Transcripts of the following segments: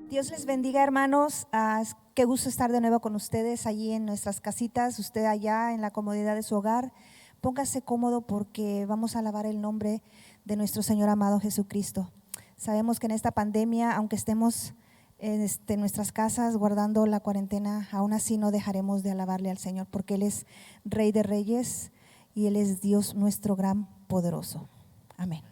Dios les bendiga, hermanos. Qué gusto estar de nuevo con ustedes allí en nuestras casitas, usted allá en la comodidad de su hogar. Póngase cómodo porque vamos a alabar el nombre de nuestro Señor amado Jesucristo. Sabemos que en esta pandemia, aunque estemos en nuestras casas guardando la cuarentena, aún así no dejaremos de alabarle al Señor, porque Él es Rey de Reyes y Él es Dios nuestro gran poderoso. Amén.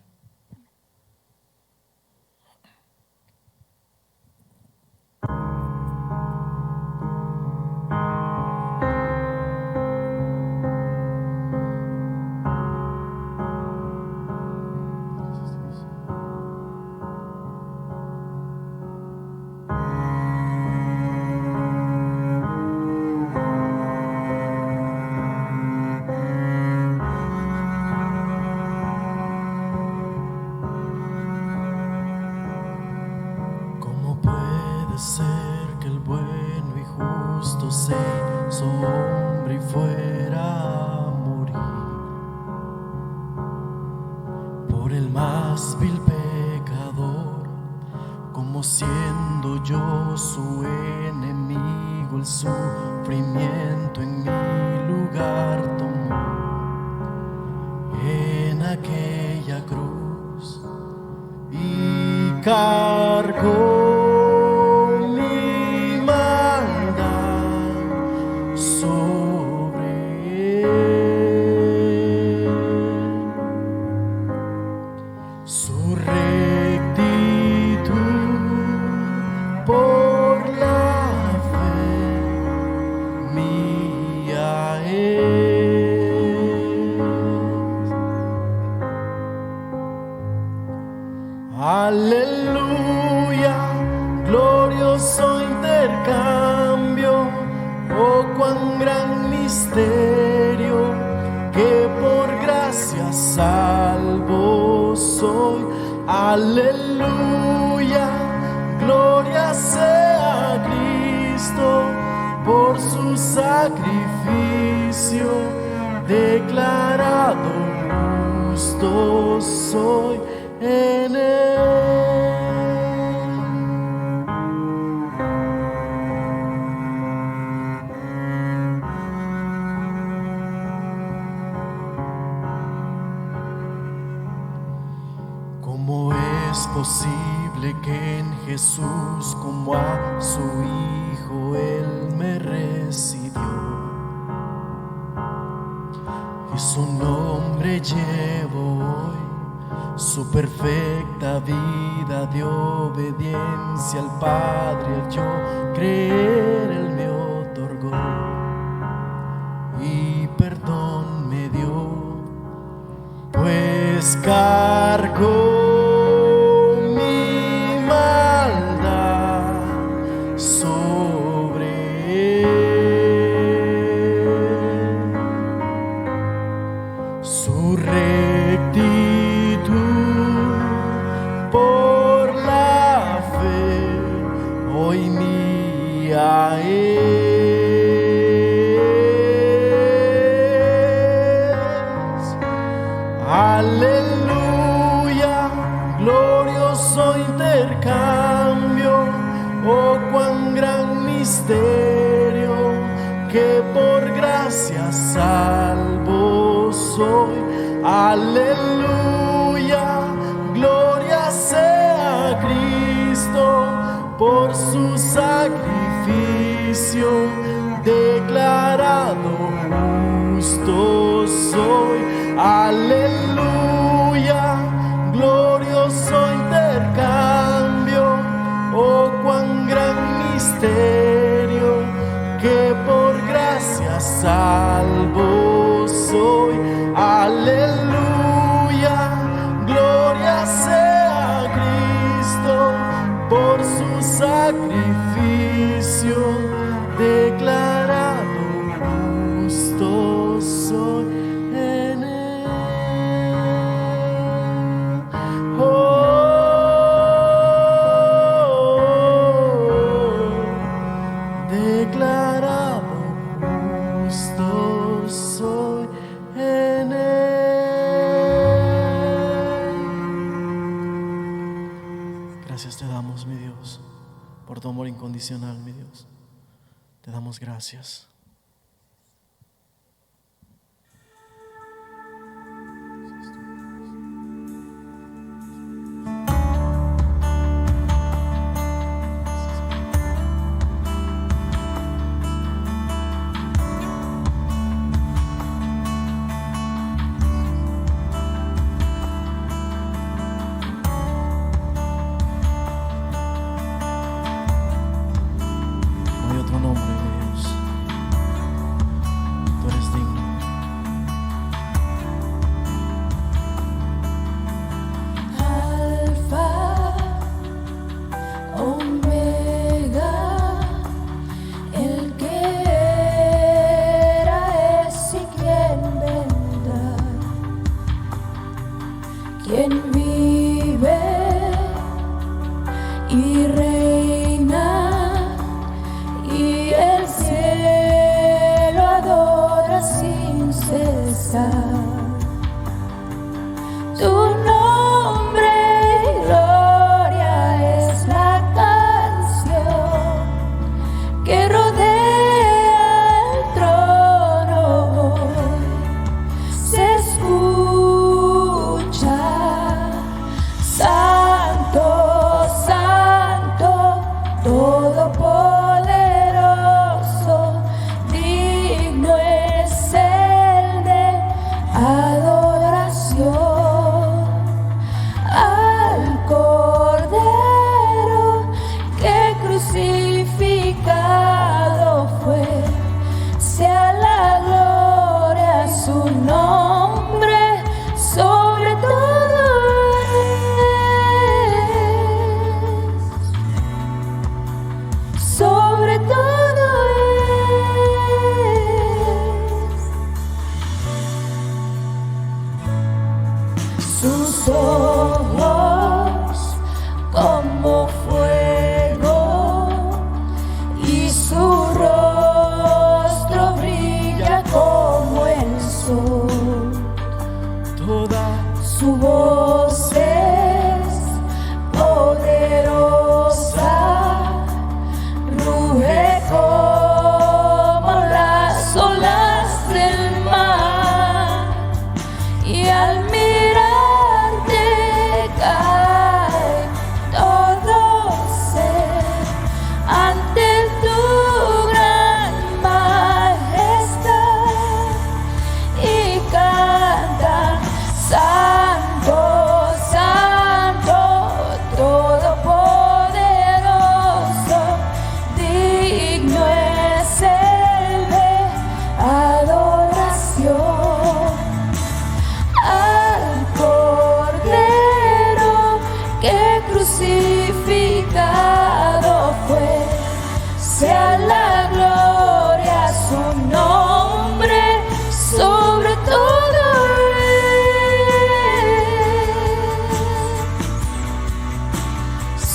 Ser que el bueno y justo se hizo hombre y fuera a morir por el más vil pecador, como siendo yo su enemigo, el sufrimiento en mi lugar tomó en aquella cruz y cargó Aleluya, glorioso intercambio, oh cuán gran misterio, que por gracia salvo soy. Aleluya, gloria sea a Cristo, por su sacrificio, declarado justo soy en él. ¿Cómo es posible que en Jesús, como a su Hijo, Él me recibió y su nombre llevo hoy? Su perfecta vida de obediencia al Padre, al yo creer, Él me otorgó y perdón me dio, pues cargó mi maldad sobre Él. Su rectitud por la fe hoy mía es. Aleluya, glorioso intercambio, oh cuán gran misterio, que por gracia salvo soy. Aleluya, gloria sea a Cristo, por su sacrificio, declarado justo soy. Aleluya, glorioso intercambio, oh cuán gran misterio, que por gracia salvo soy. Aleluya, gloria sea a Cristo, por su sacrificio, declarado justo soy en él. Declarado justo soy en él. Gracias te damos, mi Dios. por tu amor incondicional, mi Dios. Te damos gracias. No hay otro nombre, mi Dios. Tú eres digno. Alfa, Omega, el que era, es y quien vendrá, quien vive y reina, y el cielo adora sin cesar. Tu nombre y gloria es la canción que rodea el trono. Se escucha: Santo, Santo, Todopoderoso, digno es el de adoración. Al Cordero que crucificado fue, sea la gloria su nombre, sobre todo es, sobre todo es. Sus ojos como fuego y su rostro brilla como el sol. Toda Su voz es poderosa, ruge como las olas del mar, y al mirarte cae todo ser ante tu gran majestad, y canta: Santo, Santo, Todopoderoso, digno es el de adoración. Al Cordero que crucificado fue, sea la gloria su nombre, sobre todo es,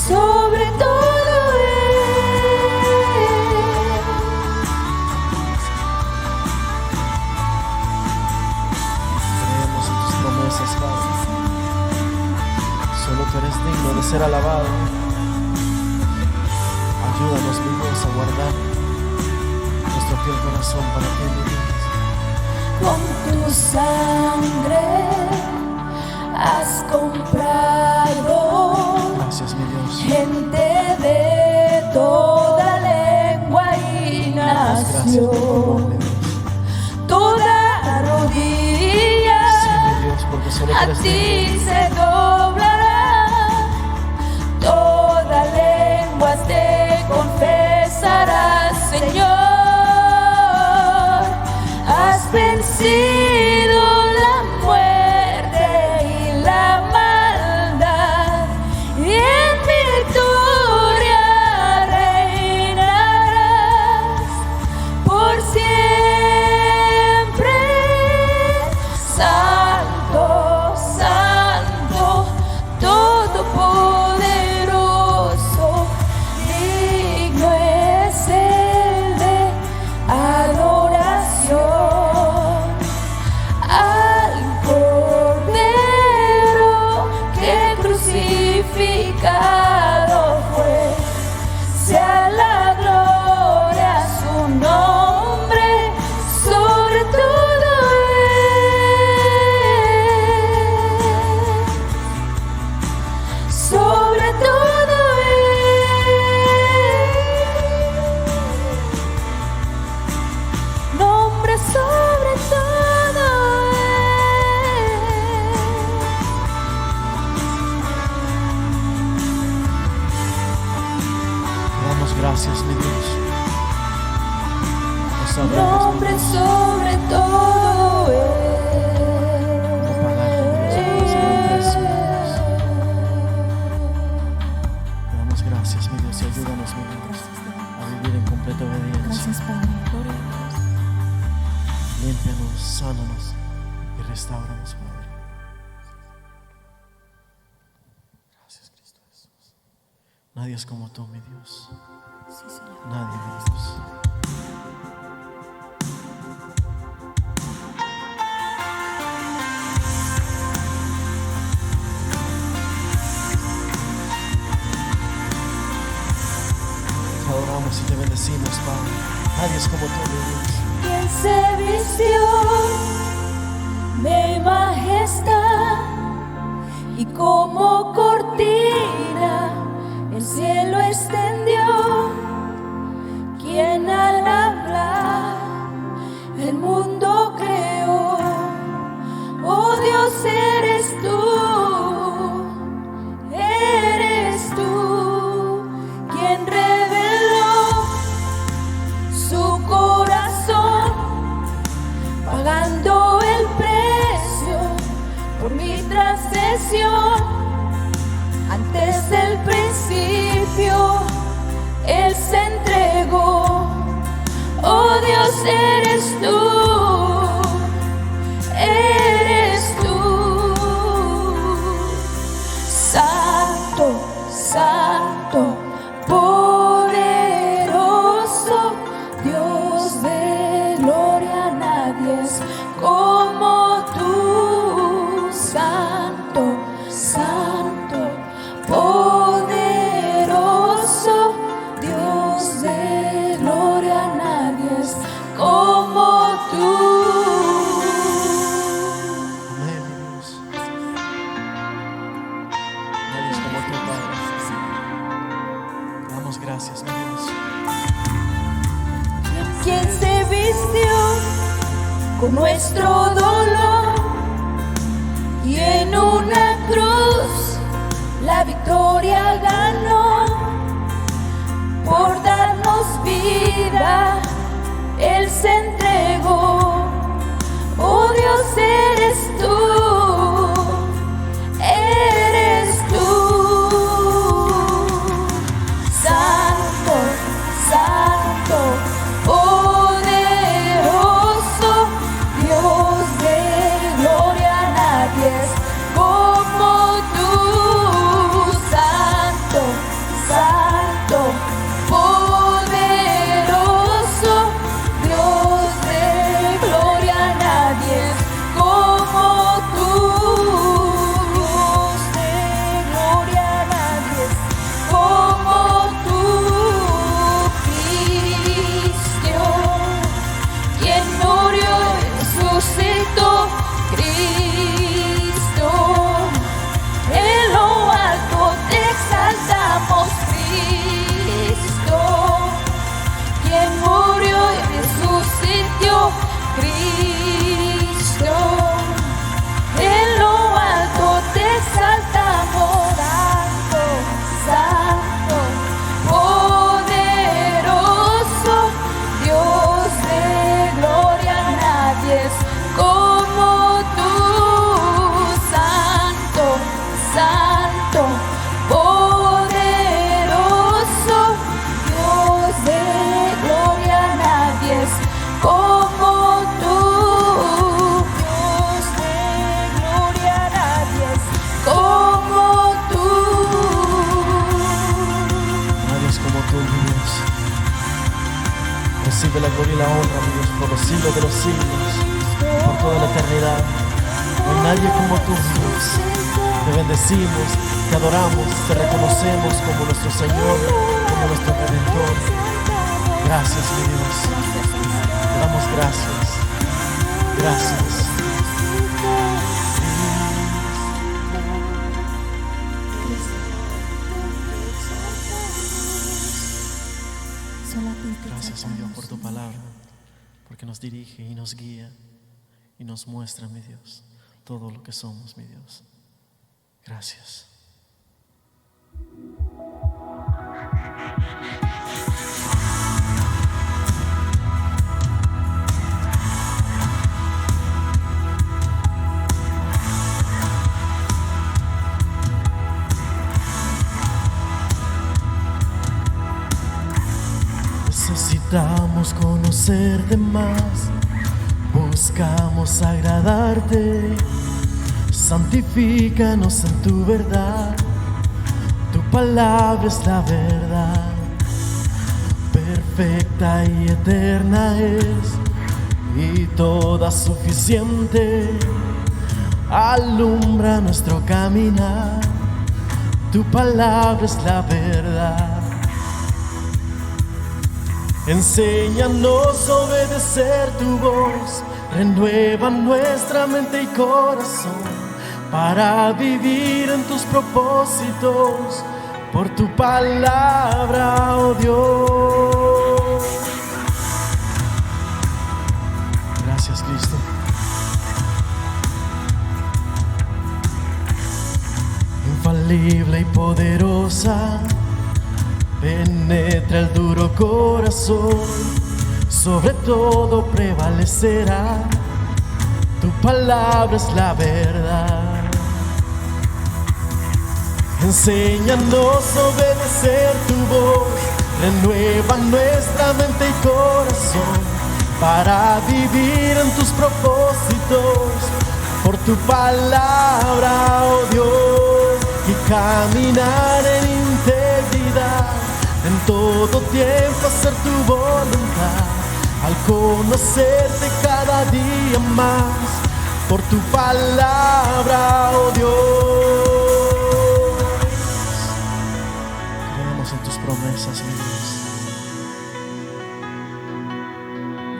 sobre todo creemos en tus promesas, Padre. Solo tú eres digno de ser alabado. Ayúdanos, mi Dios, a guardar nuestro fiel corazón para ti, mi Dios. con tu sangre has comprado Gracias, mi Dios. gente de toda lengua y Gracias por tu amor, nación. mi Dios. Toda rodilla Sí, mi Dios, porque solo tú a eres digno. ti se doblará, toda lengua te confesará: Señor, has vencido la muerte y la maldad, y en victoria reinarás por siempre. Santo, Santo, gracias, mi Dios. Nos adoramos, mi nombre Dios. sobre todo No pagar, mi Dios, por ese gran precio, mi Dios. Te damos gracias, mi Dios, y ayúdanos, mi Dios, a vivir en completa obediencia. Gracias, Padre. Gloria a Dios. Límpianos, sánanos y restauranos, Padre. Gracias, Cristo Jesús. Nadie es como tú, mi Dios. Sí, Señor. Nadie, mi Dios. Te adoramos y te bendecimos, Padre. Nadie es como tú, mi Dios. quien se vistió de majestad y como cortina el cielo extendió, quien al hablar el mundo creó. Oh Dios, eres tú quien reveló su corazón, pagando el precio por mi transgresión. Antes del principio, Él se entregó. Oh Dios, eres tú, eres tú. Santo, santo, poderoso, Dios de gloria, nadie es como tú. Santo, santo, poderoso, Dios de gloria, nadie es como tú. Amén, mi Dios. Nadie es como tú, Padre. Te damos gracias, mi Dios. Quien se vistió con nuestro dolor y en una cruz la victoria ganó. Por darnos vida, Él se entregó. Oh Dios, eres tú, eres tú. Santo, santo, poderoso, Dios de gloria, nadie es como tú. Santo, santo, poderoso, Dios de gloria, nadie es como tú. Dios de gloria, nadie es como tú. Cristo, quien murió y resucitó. Cristo, en lo alto te exaltamos. Cristo, quien murió y resucitó. Cristo, en lo alto te exaltamos. Santo, santo, poderoso, Dios de gloria, nadie es como tú. Santo, santo, poderoso, Dios de gloria, nadie es como tú. Dios de gloria, nadie es como tú. Nadie es como tú, mi Dios. Recibe la gloria y la honra, mi Dios, por los siglos de los siglos, por toda la eternidad. No hay nadie como tú, mi Dios. Te bendecimos, te adoramos, te reconocemos como nuestro Señor, como nuestro Redentor. Gracias, mi Dios. Te damos gracias. Gracias. Solo a ti te Gracias, mi Dios, exaltamos, por tu Señor. palabra, porque nos dirige y nos guía y nos muestra, mi Dios, todo lo que somos, mi Dios. Gracias. Necesitamos conocerte más, buscamos agradarte. Santifícanos en tu verdad, tu palabra es la verdad. Perfecta y eterna es, y toda suficiente. Alumbra nuestro caminar, tu palabra es la verdad. Enséñanos a obedecer tu voz, renueva nuestra mente y corazón para vivir en tus propósitos, por tu palabra, oh Dios. Gracias, Cristo. Infalible y poderosa, penetra el duro corazón, sobre todo prevalecerá, tu palabra es la verdad. Enséñanos a obedecer tu voz, renueva nuestra mente y corazón para vivir en tus propósitos, por tu palabra, oh Dios, y caminar en integridad, en todo tiempo hacer tu voluntad, al conocerte cada día más, por tu palabra, oh Dios. Creemos en tus promesas, mi Dios.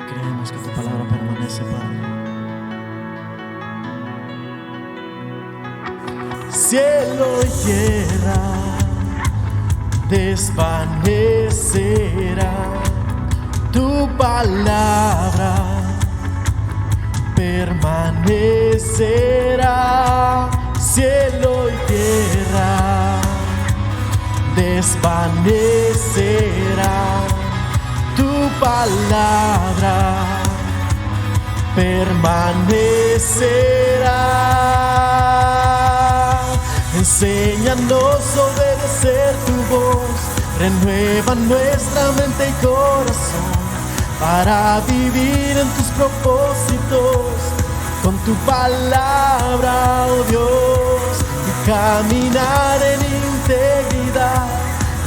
Creemos que tu palabra permanece, Padre. Cielo y tierra desvanecerá, tu palabra permanecerá. Cielo y tierra desvanecerá, tu palabra permanecerá. Enséñanos a obedecer tu voz, renueva nuestra mente y corazón para vivir en tus propósitos, con tu palabra, oh Dios, y caminar en integridad,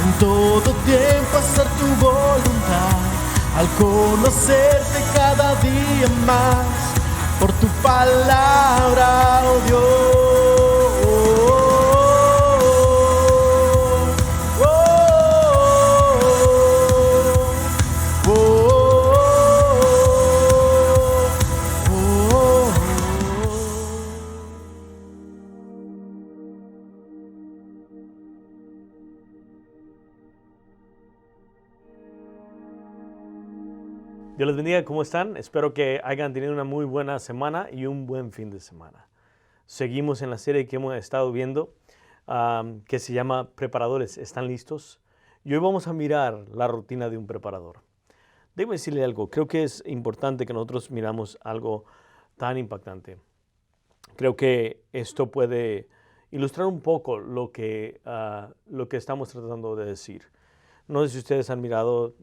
en todo tiempo hacer tu voluntad, al conocerte cada día más, por tu palabra, oh Dios. Dios les bendiga, ¿cómo están? Espero que hayan tenido una muy buena semana y un buen fin de semana. Seguimos en la serie que hemos estado viendo, que se llama Preparadores, ¿están listos? Y hoy vamos a mirar la rutina de un preparador. Déjeme decirle algo, creo que es importante que nosotros miramos algo tan impactante. Creo que esto puede ilustrar un poco lo que estamos tratando de decir. No sé si ustedes han mirado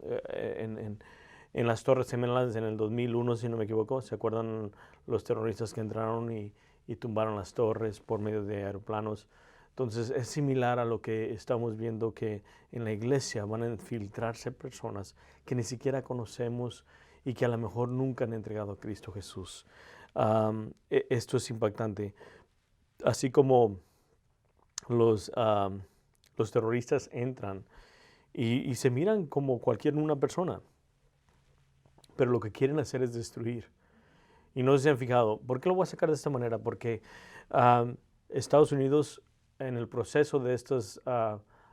en las Torres Gemelas en el 2001, si no me equivoco. ¿Se acuerdan los terroristas que entraron y tumbaron las torres por medio de aeroplanos? Entonces es similar a lo que estamos viendo, que en la iglesia van a infiltrarse personas que ni siquiera conocemos y que a lo mejor nunca han entregado a Cristo Jesús. Esto es impactante. Así como los terroristas entran y se miran como cualquier una persona, pero lo que quieren hacer es destruir. Y no se han fijado. ¿Por qué lo voy a sacar de esta manera? Porque Estados Unidos, en el proceso de estos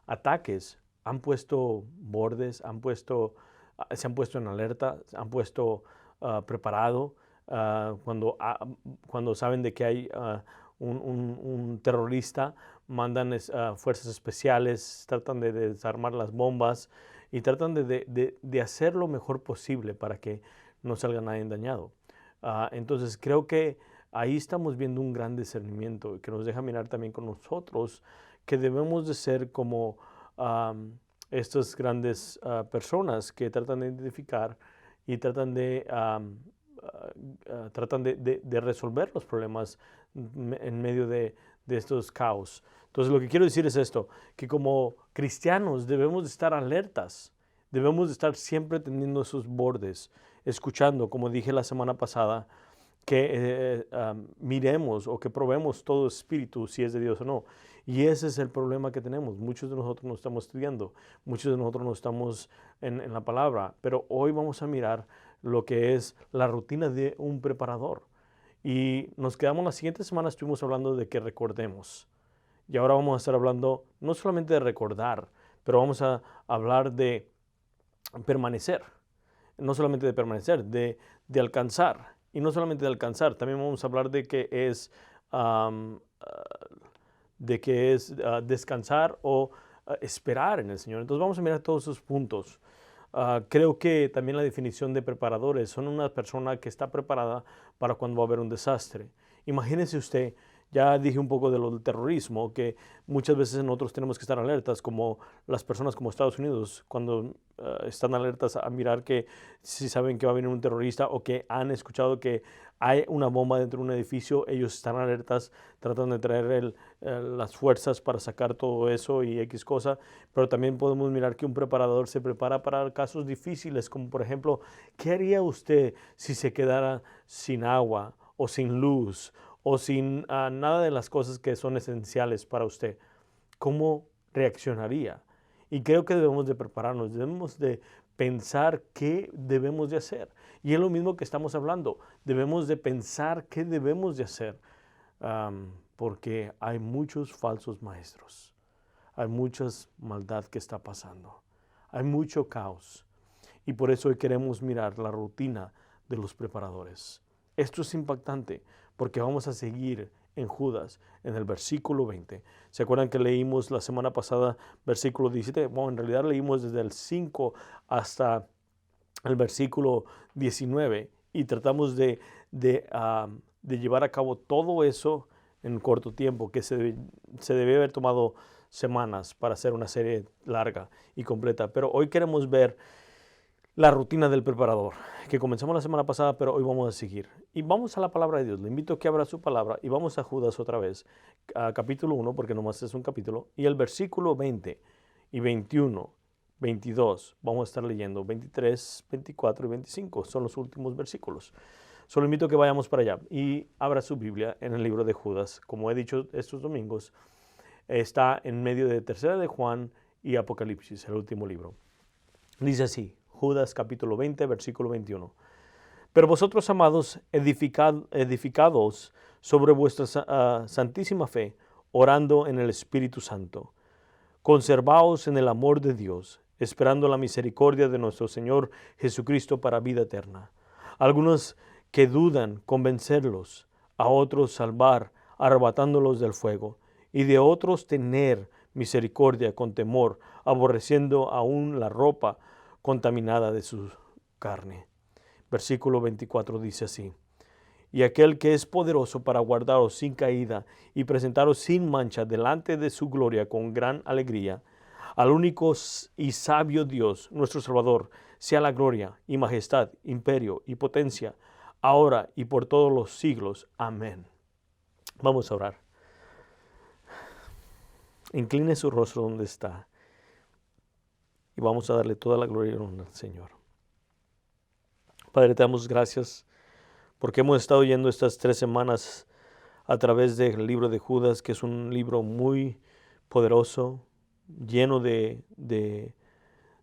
ataques, han puesto bordes, se han puesto en alerta, se han puesto preparado. Cuando saben de que hay un terrorista, mandan fuerzas especiales, tratan de desarmar las bombas y tratan de hacer lo mejor posible para que no salga nadie dañado. Entonces creo que ahí estamos viendo un gran discernimiento que nos deja mirar también con nosotros que debemos de ser como estas grandes personas que tratan de identificar y tratan de resolver los problemas en medio de estos caos. Entonces lo que quiero decir es esto, que como cristianos debemos de estar alertas, debemos de estar siempre teniendo esos bordes, escuchando, como dije la semana pasada, que miremos o que probemos todo espíritu, si es de Dios o no. Y ese es el problema que tenemos. Muchos de nosotros no estamos estudiando, muchos de nosotros no estamos en la palabra, pero hoy vamos a mirar lo que es la rutina de un preparador. Y nos quedamos la siguiente semana, estuvimos hablando de que recordemos. Y ahora vamos a estar hablando no solamente de recordar, pero vamos a hablar de permanecer. No solamente de permanecer, de alcanzar. Y no solamente de alcanzar, también vamos a hablar de que es, descansar o esperar en el Señor. Entonces vamos a mirar todos esos puntos. Creo que también la definición de preparadores son una persona que está preparada para cuando va a haber un desastre. Imagínese usted, ya dije un poco de lo del terrorismo, que muchas veces nosotros tenemos que estar alertas, como las personas como Estados Unidos, cuando están alertas a mirar que si saben que va a venir un terrorista o que han escuchado que hay una bomba dentro de un edificio, ellos están alertas, tratan de traer las fuerzas para sacar todo eso y X cosa, pero también podemos mirar que un preparador se prepara para casos difíciles, como por ejemplo, ¿qué haría usted si se quedara sin agua o sin luz o sin nada de las cosas que son esenciales para usted? ¿Cómo reaccionaría? Y creo que debemos de prepararnos, debemos de pensar qué debemos de hacer. Y es lo mismo que estamos hablando, debemos de pensar qué debemos de hacer, porque hay muchos falsos maestros, hay mucha maldad que está pasando, hay mucho caos. Y por eso hoy queremos mirar la rutina de los preparadores. Esto es impactante porque vamos a seguir en Judas, en el versículo 20. ¿Se acuerdan que leímos la semana pasada versículo 17? Bueno, en realidad leímos desde el 5 hasta el versículo 19 y tratamos de llevar a cabo todo eso en corto tiempo, que se debe haber tomado semanas para hacer una serie larga y completa. Pero hoy queremos ver la rutina del preparador, que comenzamos la semana pasada, pero hoy vamos a seguir. Y vamos a la palabra de Dios. Le invito a que abra su palabra y vamos a Judas otra vez, a capítulo 1, porque nomás es un capítulo, y el versículo 20 y 21, 22, vamos a estar leyendo 23, 24 y 25, son los últimos versículos. Solo invito a que vayamos para allá y abra su Biblia en el libro de Judas. Como he dicho estos domingos, está en medio de Tercera de Juan y Apocalipsis, el último libro. Dice así, Judas capítulo 20, versículo 21. Pero vosotros, amados, edificados sobre vuestra santísima fe, orando en el Espíritu Santo. Conservaos en el amor de Dios, esperando la misericordia de nuestro Señor Jesucristo para vida eterna. Algunos que dudan, convencerlos; a otros salvar, arrebatándolos del fuego; y de otros tener misericordia con temor, aborreciendo aún la ropa contaminada de su carne. Versículo 24 dice así: y aquel que es poderoso para guardaros sin caída y presentaros sin mancha delante de su gloria con gran alegría, al único y sabio Dios, nuestro Salvador, sea la gloria y majestad, imperio y potencia, ahora y por todos los siglos. Amén. Vamos a orar. Incline su rostro donde está y vamos a darle toda la gloria y honor al Señor. Padre, te damos gracias porque hemos estado yendo estas 3 semanas a través del libro de Judas, que es un libro muy poderoso, lleno de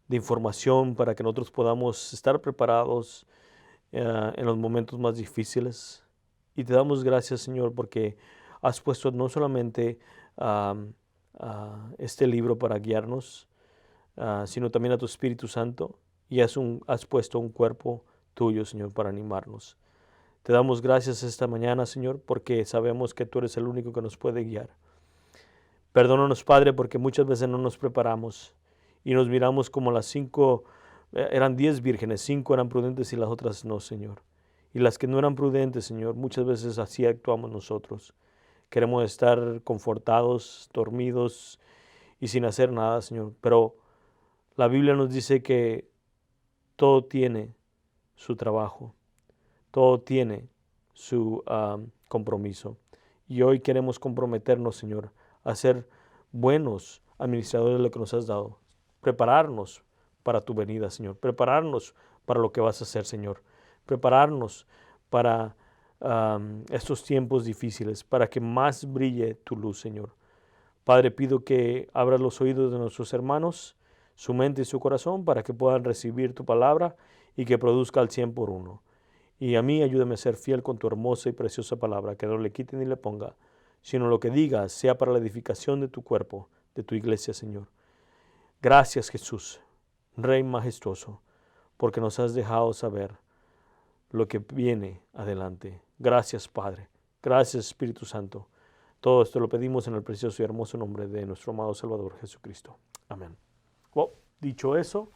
información para que nosotros podamos estar preparados en los momentos más difíciles. Y te damos gracias, Señor, porque has puesto no solamente este libro para guiarnos, sino también a tu Espíritu Santo, y has puesto un cuerpo tuyo, Señor, para animarnos. Te damos gracias esta mañana, Señor, porque sabemos que tú eres el único que nos puede guiar. Perdónanos, Padre, porque muchas veces no nos preparamos y nos miramos como las 5, eran 10 vírgenes, 5 eran prudentes y las otras no, Señor. Y las que no eran prudentes, Señor, muchas veces así actuamos nosotros. Queremos estar confortados, dormidos y sin hacer nada, Señor, pero La Biblia nos dice que todo tiene su trabajo, todo tiene su compromiso. Y hoy queremos comprometernos, Señor, a ser buenos administradores de lo que nos has dado. Prepararnos para tu venida, Señor. Prepararnos para lo que vas a hacer, Señor. Prepararnos para estos tiempos difíciles, para que más brille tu luz, Señor. Padre, pido que abras los oídos de nuestros hermanos, su mente y su corazón, para que puedan recibir tu palabra y que produzca al 100 por uno. Y a mí ayúdame a ser fiel con tu hermosa y preciosa palabra, que no le quite ni le ponga, sino lo que diga sea para la edificación de tu cuerpo, de tu iglesia, Señor. Gracias, Jesús, Rey majestuoso, porque nos has dejado saber lo que viene adelante. Gracias, Padre. Gracias, Espíritu Santo. Todo esto lo pedimos en el precioso y hermoso nombre de nuestro amado Salvador Jesucristo. Amén. Well, dicho eso,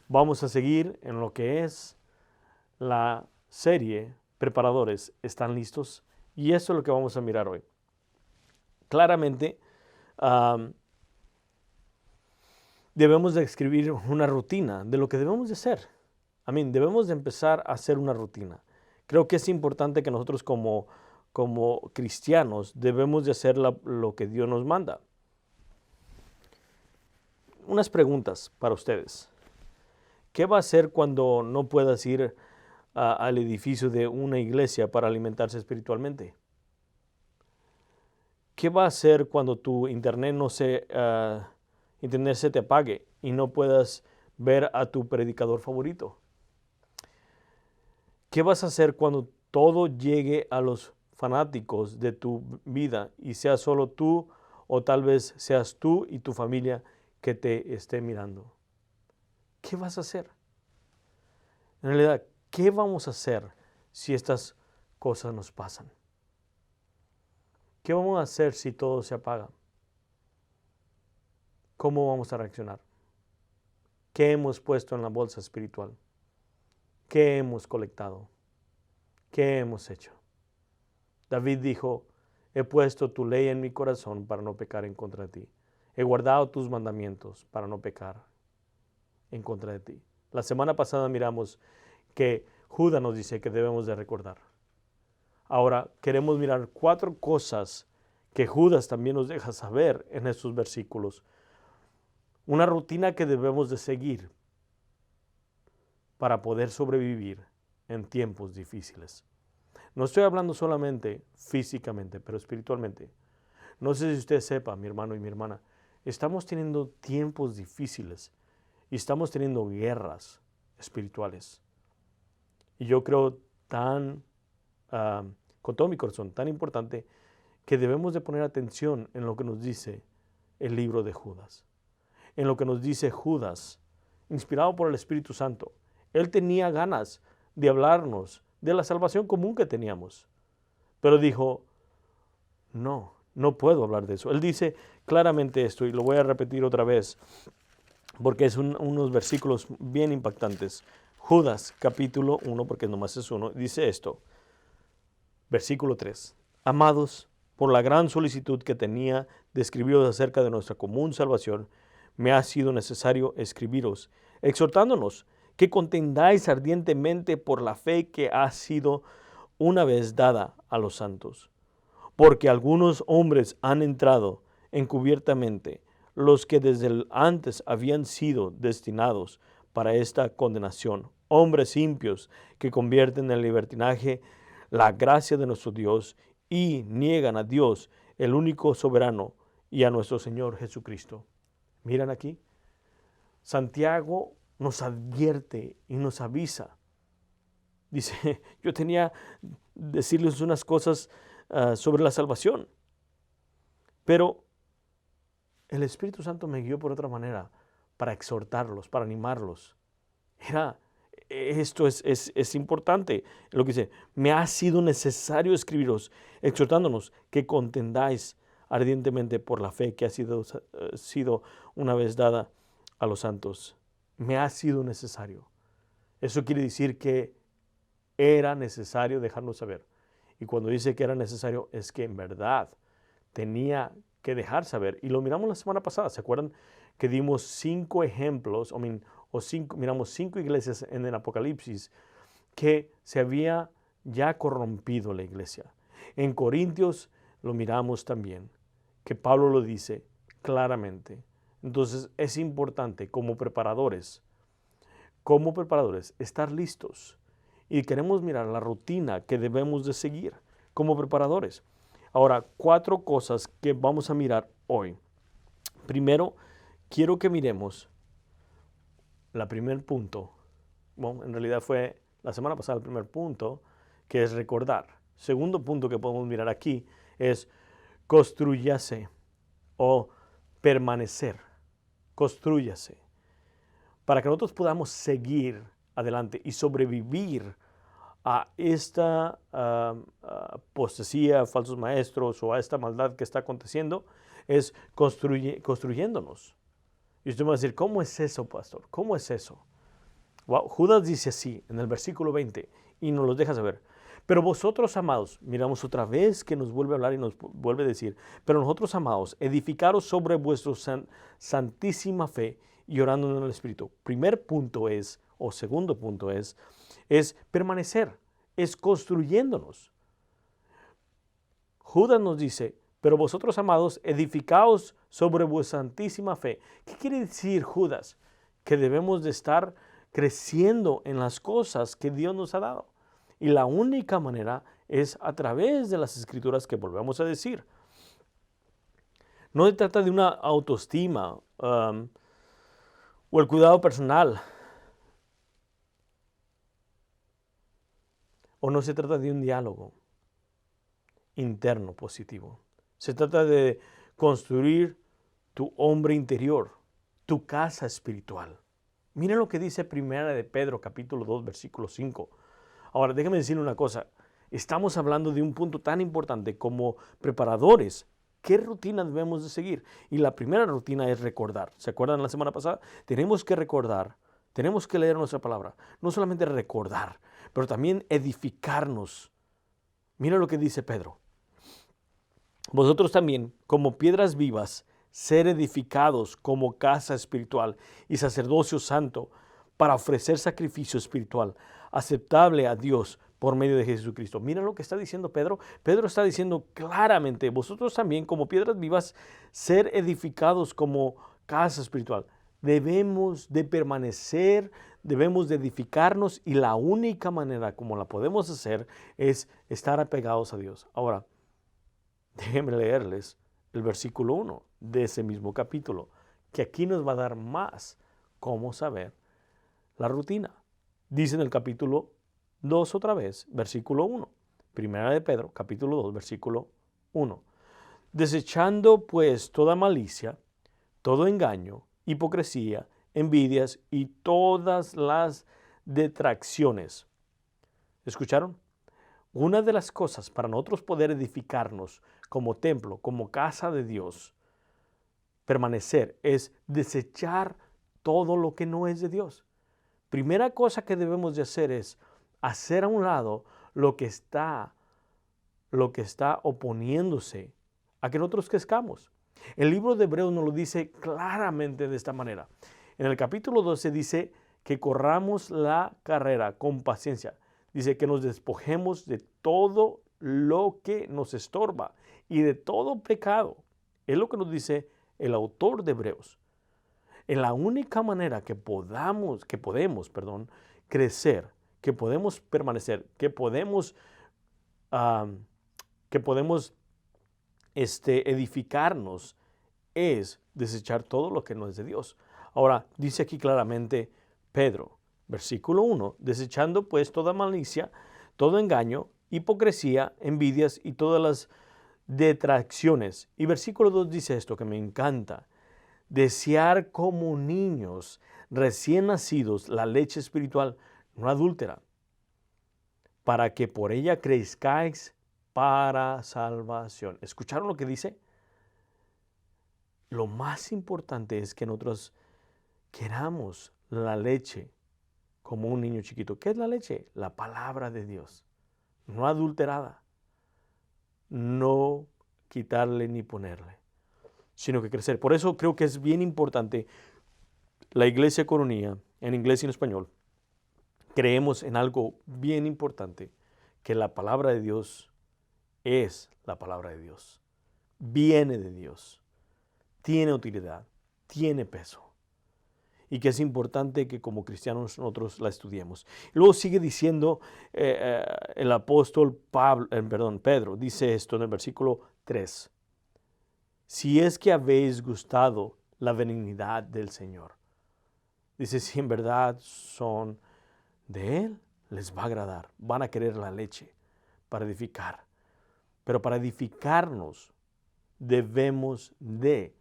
vamos a seguir en lo que es la serie Preparadores. ¿Están listos? Y eso es lo que vamos a mirar hoy. Claramente, debemos de escribir una rutina de lo que debemos de hacer. Debemos de empezar a hacer una rutina. Creo que es importante que nosotros como cristianos debemos de hacer lo que Dios nos manda. Unas preguntas para ustedes. ¿Qué va a hacer cuando no puedas ir al edificio de una iglesia para alimentarse espiritualmente? ¿Qué va a hacer cuando tu internet se te apague y no puedas ver a tu predicador favorito? ¿Qué vas a hacer cuando todo llegue a los fanáticos de tu vida y sea solo tú o tal vez seas tú y tu familia que te esté mirando? ¿Qué vas a hacer? En realidad, ¿qué vamos a hacer si estas cosas nos pasan? ¿Qué vamos a hacer si todo se apaga? ¿Cómo vamos a reaccionar? ¿Qué hemos puesto en la bolsa espiritual? ¿Qué hemos colectado? ¿Qué hemos hecho? David dijo, he puesto tu ley en mi corazón para no pecar en contra de ti. He guardado tus mandamientos para no pecar en contra de ti. La semana pasada miramos que Judas nos dice que debemos de recordar. Ahora queremos mirar 4 cosas que Judas también nos deja saber en estos versículos. Una rutina que debemos de seguir para poder sobrevivir en tiempos difíciles. No estoy hablando solamente físicamente, pero espiritualmente. No sé si usted sepa, mi hermano y mi hermana, estamos teniendo tiempos difíciles y estamos teniendo guerras espirituales. Y yo creo con todo mi corazón, tan importante que debemos de poner atención en lo que nos dice el libro de Judas. En lo que nos dice Judas, inspirado por el Espíritu Santo. Él tenía ganas de hablarnos de la salvación común que teníamos. Pero dijo, no puedo hablar de eso. Él dice claramente esto, y lo voy a repetir otra vez, porque es unos versículos bien impactantes. Judas, capítulo 1, porque nomás es uno, dice esto. Versículo 3. Amados, por la gran solicitud que tenía de escribiros acerca de nuestra común salvación, me ha sido necesario escribiros, exhortándonos que contendáis ardientemente por la fe que ha sido una vez dada a los santos. Porque algunos hombres han entrado encubiertamente, los que desde antes habían sido destinados para esta condenación, hombres impios que convierten en libertinaje la gracia de nuestro Dios y niegan a Dios, el único soberano, y a nuestro Señor Jesucristo. Miran aquí, Santiago nos advierte y nos avisa. Dice, yo tenía decirles unas cosas sobre la salvación, pero el Espíritu Santo me guió por otra manera, para exhortarlos, para animarlos. Esto es importante, lo que dice, me ha sido necesario escribiros, exhortándonos que contendáis ardientemente por la fe que ha sido una vez dada a los santos. Me ha sido necesario. Eso quiere decir que era necesario dejarnos saber. Y cuando dice que era necesario, es que en verdad tenía que dejar saber. Y lo miramos la semana pasada. ¿Se acuerdan que dimos 5 ejemplos, miramos 5 iglesias en el Apocalipsis que se había ya corrompido la iglesia? En Corintios lo miramos también, que Pablo lo dice claramente. Entonces es importante como preparadores, estar listos. Y queremos mirar la rutina que debemos de seguir como preparadores. Ahora, 4 cosas que vamos a mirar hoy. Primero, quiero que miremos el primer punto. Bueno, en realidad fue la semana pasada el primer punto, que es recordar. Segundo punto que podemos mirar aquí es construyase o permanecer. Construyase. Para que nosotros podamos seguir adelante y sobrevivir a esta apostasía, falsos maestros o a esta maldad que está aconteciendo, es construyéndonos. Y usted me va a decir, ¿cómo es eso, pastor? ¿Cómo es eso? Wow, Judas dice así en el versículo 20 y nos lo deja saber. Pero vosotros, amados, miramos otra vez que nos vuelve a hablar y nos vuelve a decir, pero nosotros, amados, edificaros sobre vuestra santísima fe y orando en el Espíritu. Primer punto es, o segundo punto es permanecer, es construyéndonos. Judas nos dice, pero vosotros, amados, edificaos sobre vuestra santísima fe. ¿Qué quiere decir Judas? Que debemos de estar creciendo en las cosas que Dios nos ha dado. Y la única manera es a través de las Escrituras, que volvemos a decir. No se trata de una autoestima o el cuidado personal. O no se trata de un diálogo interno positivo. Se trata de construir tu hombre interior, tu casa espiritual. Miren lo que dice Primera de Pedro, capítulo 2, versículo 5. Ahora, déjame decirle una cosa. Estamos hablando de un punto tan importante como preparadores. ¿Qué rutina debemos de seguir? Y la primera rutina es recordar. ¿Se acuerdan la semana pasada? Tenemos que recordar, tenemos que leer nuestra palabra. No solamente recordar, pero también edificarnos. Mira lo que dice Pedro. Vosotros también, como piedras vivas, ser edificados como casa espiritual y sacerdocio santo para ofrecer sacrificio espiritual aceptable a Dios por medio de Jesucristo. Mira lo que está diciendo Pedro. Pedro está diciendo claramente, vosotros también como piedras vivas, ser edificados como casa espiritual. Debemos de permanecer, debemos de edificarnos y la única manera como la podemos hacer es estar apegados a Dios. Ahora, déjenme leerles el versículo 1 de ese mismo capítulo, que aquí nos va a dar más cómo saber la rutina. Dice en el capítulo 2 otra vez, versículo 1. Primera de Pedro, capítulo 2, versículo 1. Desechando pues toda malicia, todo engaño, hipocresía, envidias y todas las detracciones. ¿Escucharon? Una de las cosas para nosotros poder edificarnos como templo, como casa de Dios, permanecer, es desechar todo lo que no es de Dios. Primera cosa que debemos de hacer es hacer a un lado lo que está oponiéndose a que nosotros crezcamos. El libro de Hebreos nos lo dice claramente de esta manera. En el capítulo 12 dice que corramos la carrera con paciencia. Dice que nos despojemos de todo lo que nos estorba y de todo pecado. Es lo que nos dice el autor de Hebreos. En la única manera que podemos crecer, que podemos permanecer, que podemos edificarnos, es desechar todo lo que no es de Dios. Ahora, dice aquí claramente Pedro, versículo 1, desechando pues toda malicia, todo engaño, hipocresía, envidias y todas las detracciones. Y versículo 2 dice esto que me encanta. Desear como niños recién nacidos la leche espiritual no adúltera, para que por ella crezcáis para salvación. ¿Escucharon lo que dice? Lo más importante es que nosotros queramos la leche como un niño chiquito. ¿Qué es la leche? La palabra de Dios, no adulterada, no quitarle ni ponerle. sino que crecer. Por eso creo que es bien importante la Iglesia Coronilla, en inglés y en español. Creemos en algo bien importante, que la palabra de Dios es la palabra de Dios. Viene de Dios, tiene utilidad, tiene peso. Y que es importante que como cristianos nosotros la estudiemos. Y luego sigue diciendo el apóstol Pedro, dice esto en el versículo 3. Si es que habéis gustado la benignidad del Señor. Dice, si en verdad son de Él, les va a agradar. Van a querer la leche para edificar. Pero para edificarnos debemos de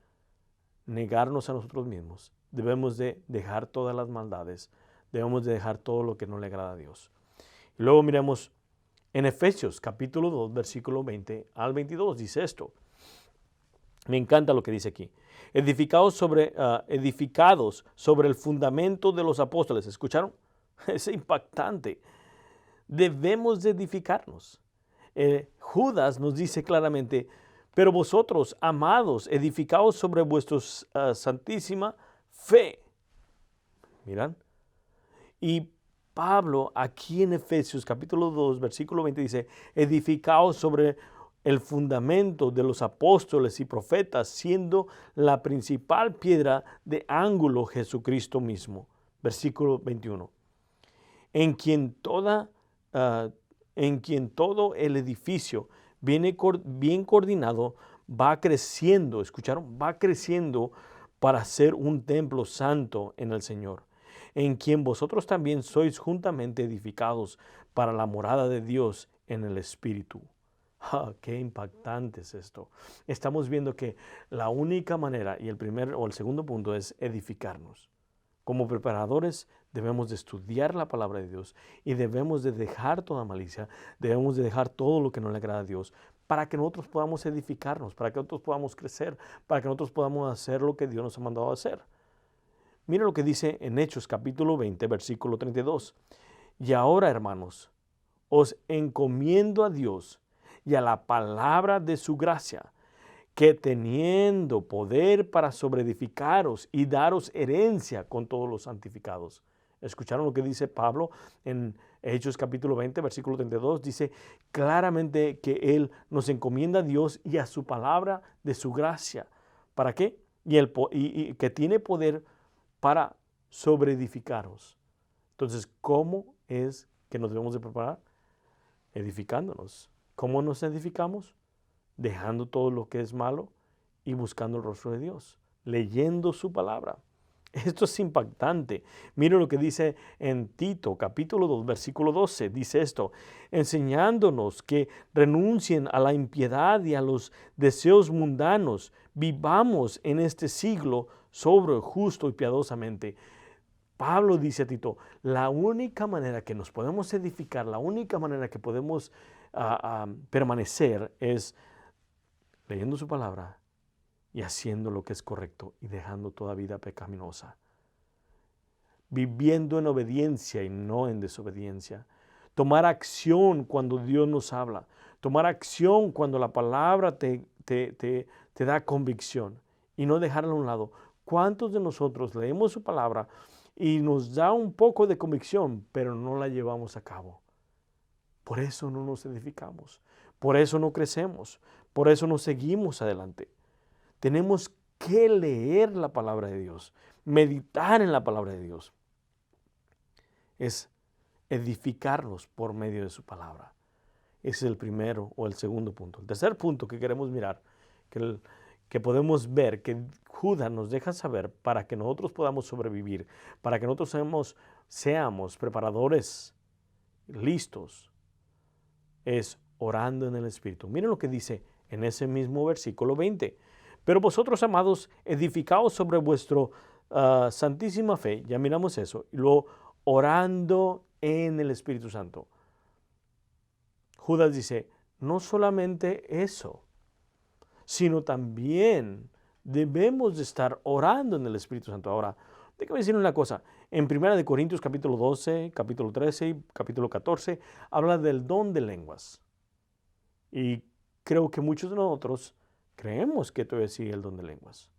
negarnos a nosotros mismos. Debemos de dejar todas las maldades. Debemos de dejar todo lo que no le agrada a Dios. Y luego miremos en Efesios capítulo 2, versículo 20 al 22. Dice esto. Me encanta lo que dice aquí. Edificados sobre el fundamento de los apóstoles. ¿Escucharon? Es impactante. Debemos de edificarnos. Judas nos dice claramente, pero vosotros, amados, edificados sobre vuestra santísima fe. Miran. Y Pablo aquí en Efesios capítulo 2, versículo 20 dice, edificados sobre el fundamento de los apóstoles y profetas, siendo la principal piedra de ángulo Jesucristo mismo. Versículo 21. En quien todo el edificio bien coordinado va creciendo, ¿escucharon? Va creciendo para ser un templo santo en el Señor, en quien vosotros también sois juntamente edificados para la morada de Dios en el Espíritu. Qué impactante es esto. Estamos viendo que la única manera, y el segundo punto es edificarnos. Como preparadores debemos de estudiar la palabra de Dios y debemos de dejar toda malicia, debemos de dejar todo lo que no le agrada a Dios para que nosotros podamos edificarnos, para que nosotros podamos crecer, para que nosotros podamos hacer lo que Dios nos ha mandado a hacer. Mira lo que dice en Hechos capítulo 20, versículo 32. Y ahora, hermanos, os encomiendo a Dios y a la palabra de su gracia, que teniendo poder para sobreedificaros y daros herencia con todos los santificados. ¿Escucharon lo que dice Pablo en Hechos capítulo 20, versículo 32? Dice claramente que Él nos encomienda a Dios y a su palabra de su gracia. ¿Para qué? Y que tiene poder para sobreedificaros. Entonces, ¿cómo es que nos debemos de preparar? Edificándonos. ¿Cómo nos edificamos? Dejando todo lo que es malo y buscando el rostro de Dios, leyendo su palabra. Esto es impactante. Mira lo que dice en Tito, capítulo 2, versículo 12. Dice esto, enseñándonos que renuncien a la impiedad y a los deseos mundanos. Vivamos en este siglo sobre justo y piadosamente. Pablo dice a Tito, la única manera que nos podemos edificar, la única manera que podemos permanecer es leyendo su palabra y haciendo lo que es correcto y dejando toda vida pecaminosa. Viviendo en obediencia y no en desobediencia. Tomar acción cuando Dios nos habla. Tomar acción cuando la palabra te da convicción y no dejarla a un lado. ¿Cuántos de nosotros leemos su palabra y nos da un poco de convicción, pero no la llevamos a cabo? Por eso no nos edificamos, por eso no crecemos, por eso no seguimos adelante. Tenemos que leer la palabra de Dios, meditar en la palabra de Dios. Es edificarnos por medio de su palabra. Ese es el primero o el segundo punto. El tercer punto que queremos mirar, que podemos ver, que Judas nos deja saber para que nosotros podamos sobrevivir, para que nosotros seamos preparadores, listos, es orando en el Espíritu. Miren lo que dice en ese mismo versículo 20. Pero vosotros, amados, edificaos sobre vuestra santísima fe. Ya miramos eso. Y luego orando en el Espíritu Santo. Judas dice, no solamente eso, sino también debemos de estar orando en el Espíritu Santo. Ahora, déjame decir una cosa. En 1 Corintios capítulo 12, capítulo 13 y capítulo 14, habla del don de lenguas. Y creo que muchos de nosotros creemos que todavía sigue el don de lenguas.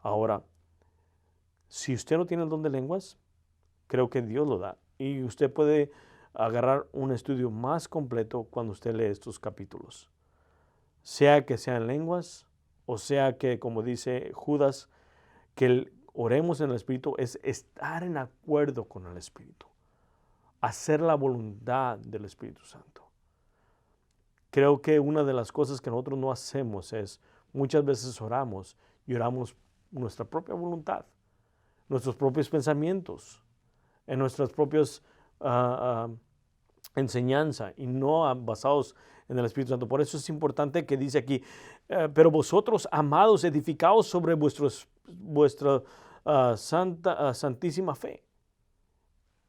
Ahora, si usted no tiene el don de lenguas, creo que Dios lo da. Y usted puede agarrar un estudio más completo cuando usted lee estos capítulos. Sea que sean lenguas, o sea que, como dice Judas, que oremos en el Espíritu es estar en acuerdo con el Espíritu. Hacer la voluntad del Espíritu Santo. Creo que una de las cosas que nosotros no hacemos es, muchas veces oramos y oramos nuestra propia voluntad, nuestros propios pensamientos, en nuestras propias enseñanzas y no basados en el Espíritu Santo. Por eso es importante que dice aquí, pero vosotros, amados, edificaos sobre vuestra santísima fe,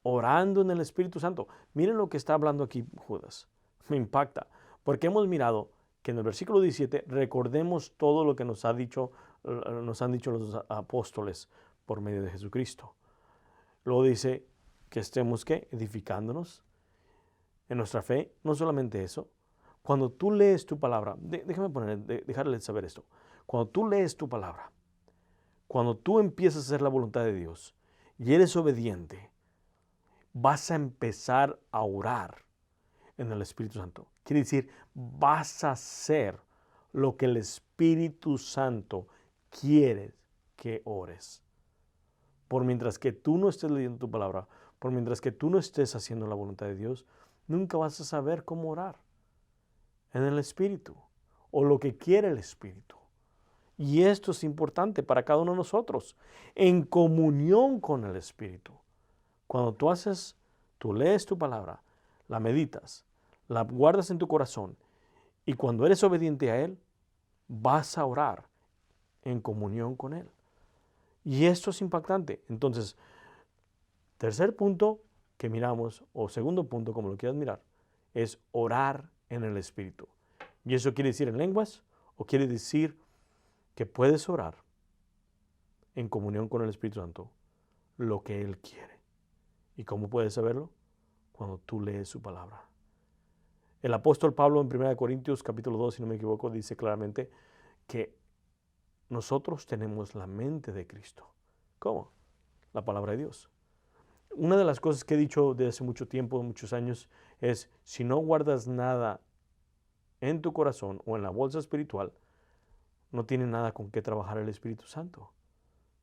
orando en el Espíritu Santo. Miren lo que está hablando aquí Judas. Me impacta, porque hemos mirado que en el versículo 17 recordemos todo lo que nos han dicho los apóstoles por medio de Jesucristo. Luego dice que estemos ¿qué? Edificándonos en nuestra fe. No solamente eso. Cuando tú lees tu palabra, dejarles saber esto. Cuando tú lees tu palabra, cuando tú empiezas a hacer la voluntad de Dios y eres obediente, vas a empezar a orar en el Espíritu Santo. Quiere decir, vas a hacer lo que el Espíritu Santo quiere que ores. Por mientras que tú no estés leyendo tu palabra, por mientras que tú no estés haciendo la voluntad de Dios, nunca vas a saber cómo orar en el Espíritu o lo que quiere el Espíritu. Y esto es importante para cada uno de nosotros, en comunión con el Espíritu. Cuando tú lees tu palabra, la meditas, la guardas en tu corazón y cuando eres obediente a Él, vas a orar en comunión con Él. Y esto es impactante. Entonces, tercer punto que miramos, o segundo punto, como lo quieras mirar, es orar en el Espíritu. ¿Y eso quiere decir en lenguas? ¿O quiere decir que puedes orar en comunión con el Espíritu Santo lo que Él quiere? ¿Y cómo puedes saberlo? Cuando tú lees su palabra. El apóstol Pablo en 1 Corintios capítulo 2, si no me equivoco, dice claramente que nosotros tenemos la mente de Cristo. ¿Cómo? La palabra de Dios. Una de las cosas que he dicho desde hace mucho tiempo, muchos años, es si no guardas nada en tu corazón o en la bolsa espiritual, no tiene nada con qué trabajar el Espíritu Santo.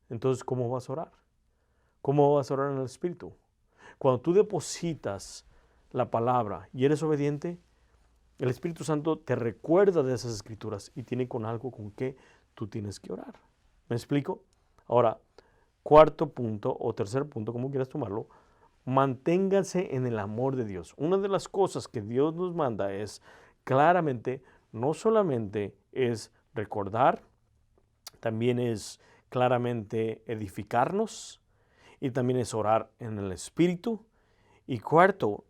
Entonces, ¿cómo vas a orar? ¿Cómo vas a orar en el Espíritu? Cuando tú depositas la palabra y eres obediente, el Espíritu Santo te recuerda de esas escrituras y tiene con algo con que tú tienes que orar. ¿Me explico? Ahora, cuarto punto o tercer punto, como quieras tomarlo, manténganse en el amor de Dios. Una de las cosas que Dios nos manda es claramente, no solamente es recordar, también es claramente edificarnos y también es orar en el Espíritu. Y cuarto,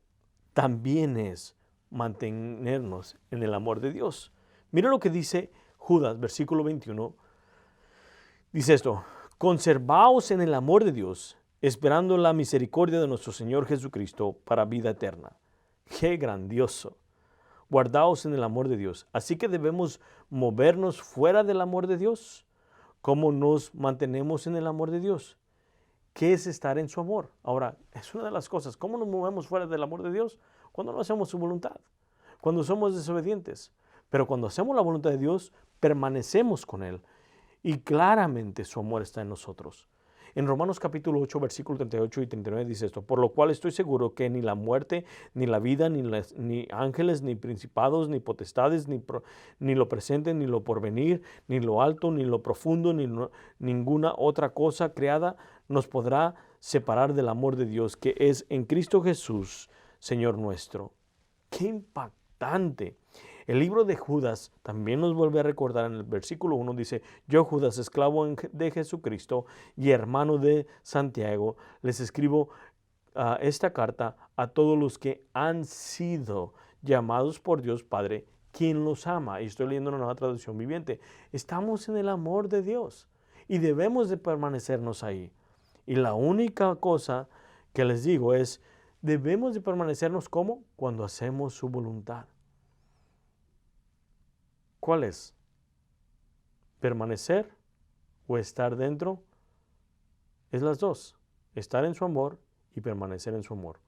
también es mantenernos en el amor de Dios. Mira lo que dice Judas, versículo 21. Dice esto: conservaos en el amor de Dios, esperando la misericordia de nuestro Señor Jesucristo para vida eterna. ¡Qué grandioso! Guardaos en el amor de Dios. Así que debemos movernos fuera del amor de Dios. ¿Cómo nos mantenemos en el amor de Dios? ¿Qué es estar en su amor? Ahora, es una de las cosas. ¿Cómo nos movemos fuera del amor de Dios? Cuando no hacemos su voluntad, cuando somos desobedientes. Pero cuando hacemos la voluntad de Dios, permanecemos con Él. Y claramente su amor está en nosotros. En Romanos capítulo 8, versículos 38 y 39 dice esto: por lo cual estoy seguro que ni la muerte, ni la vida, ni ángeles, ni principados, ni potestades, ni lo presente, ni lo porvenir, ni lo alto, ni lo profundo, ninguna otra cosa creada nos podrá separar del amor de Dios que es en Cristo Jesús, Señor nuestro. ¡Qué impactante! El libro de Judas también nos vuelve a recordar en el versículo 1, dice: yo, Judas, esclavo de Jesucristo y hermano de Santiago, les escribo esta carta a todos los que han sido llamados por Dios Padre, quien los ama. Y estoy leyendo una nueva traducción viviente. Estamos en el amor de Dios y debemos de permanecernos ahí. Y la única cosa que les digo es, debemos de permanecernos ¿cómo? Cuando hacemos su voluntad. ¿Cuál es? permanecer o estar dentro es las dos. Estar en su amor y permanecer en su amor.